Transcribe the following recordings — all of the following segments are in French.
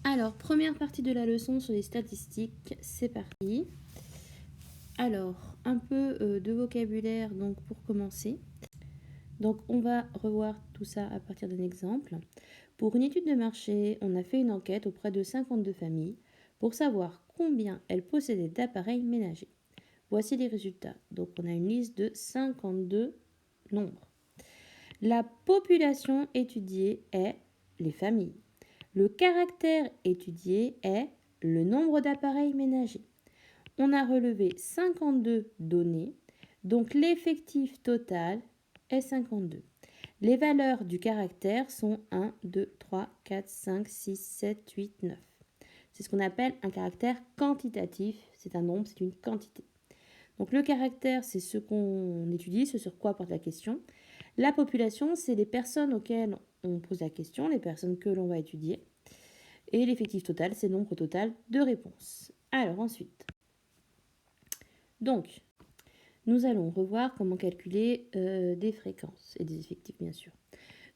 Alors, première partie de la leçon sur les statistiques, c'est parti. Alors, un peu de vocabulaire donc pour commencer. Donc, on va revoir tout ça à partir d'un exemple. Pour une étude de marché, on a fait une enquête auprès de 52 familles pour savoir combien elles possédaient d'appareils ménagers. Voici les résultats. Donc, on a une liste de 52 nombres. La population étudiée est les familles. Le caractère étudié est le nombre d'appareils ménagers. On a relevé 52 données, donc l'effectif total est 52. Les valeurs du caractère sont 1, 2, 3, 4, 5, 6, 7, 8, 9. C'est ce qu'on appelle un caractère quantitatif. C'est un nombre, c'est une quantité. Donc le caractère, c'est ce qu'on étudie, ce sur quoi porte la question. La population, c'est les personnes auxquelles on pose la question, les personnes que l'on va étudier. Et l'effectif total, c'est le nombre total de réponses. Alors ensuite, donc, nous allons revoir comment calculer des fréquences et des effectifs, bien sûr.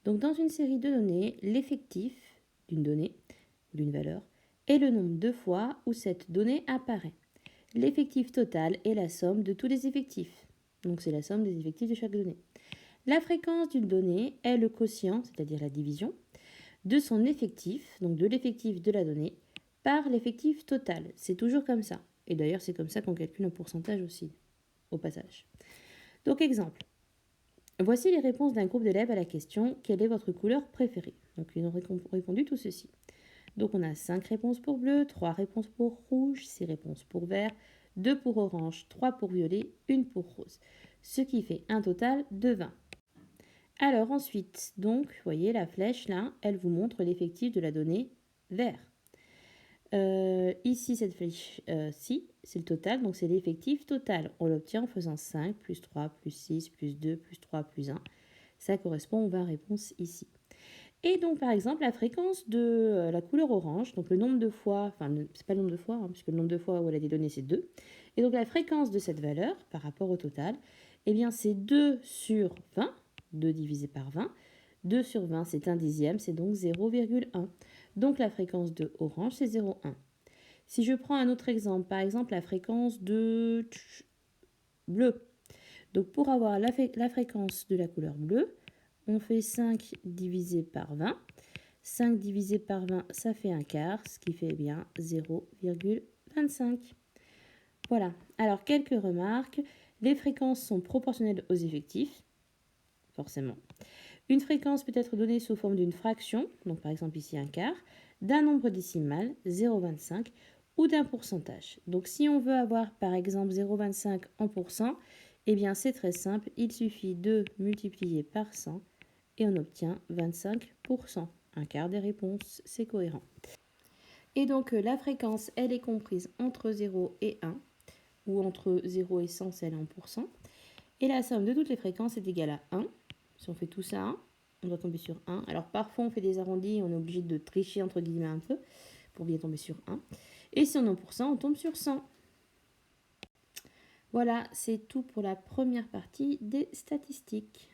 Donc, dans une série de données, l'effectif d'une donnée ou d'une valeur est le nombre de fois où cette donnée apparaît. L'effectif total est la somme de tous les effectifs. Donc, c'est la somme des effectifs de chaque donnée. La fréquence d'une donnée est le quotient, c'est-à-dire la division, de son effectif, donc de l'effectif de la donnée, par l'effectif total. C'est toujours comme ça. Et d'ailleurs, c'est comme ça qu'on calcule un pourcentage aussi, au passage. Donc, exemple. Voici les réponses d'un groupe d'élèves à la question « Quelle est votre couleur préférée ?» Donc, ils ont répondu tout ceci. Donc, on a 5 réponses pour bleu, 3 réponses pour rouge, 6 réponses pour vert, 2 pour orange, 3 pour violet, 1 pour rose. Ce qui fait un total de 20. Alors ensuite, donc, vous voyez la flèche là, elle vous montre l'effectif de la donnée vert. Ici, cette flèche-ci, c'est le total, donc c'est l'effectif total. On l'obtient en faisant 5, plus 3, plus 6, plus 2, plus 3, plus 1. Ça correspond aux 20 réponses ici. Et donc, par exemple, la fréquence de la couleur orange, donc le nombre de fois, enfin, c'est pas le nombre de fois, puisque le nombre de fois où elle a été donnée, c'est 2. Et donc, la fréquence de cette valeur, par rapport au total, eh bien, c'est 2 sur 20, 2 divisé par 20. 2 sur 20, c'est un dixième, c'est donc 0,1. Donc, la fréquence de orange, c'est 0,1. Si je prends un autre exemple, par exemple, la fréquence de bleu. Donc, pour avoir la fréquence de la couleur bleue, on fait 5 divisé par 20. 5 divisé par 20, ça fait un quart, ce qui fait bien 0,25. Voilà. Alors, quelques remarques. Les fréquences sont proportionnelles aux effectifs, forcément. Une fréquence peut être donnée sous forme d'une fraction, donc par exemple ici un quart, d'un nombre décimal, 0,25, ou d'un pourcentage. Donc si on veut avoir par exemple 0,25 en pourcent, eh bien c'est très simple, il suffit de multiplier par 100 et on obtient 25%. Un quart des réponses, c'est cohérent. Et donc la fréquence, elle est comprise entre 0 et 1, ou entre 0 et 100, c'est en pourcent. Et la somme de toutes les fréquences est égale à 1. Si on fait tout ça, on doit tomber sur 1. Alors parfois on fait des arrondis, on est obligé de tricher entre guillemets un peu pour bien tomber sur 1. Et si on est en pourcent, on tombe sur 100. Voilà, c'est tout pour la première partie des statistiques.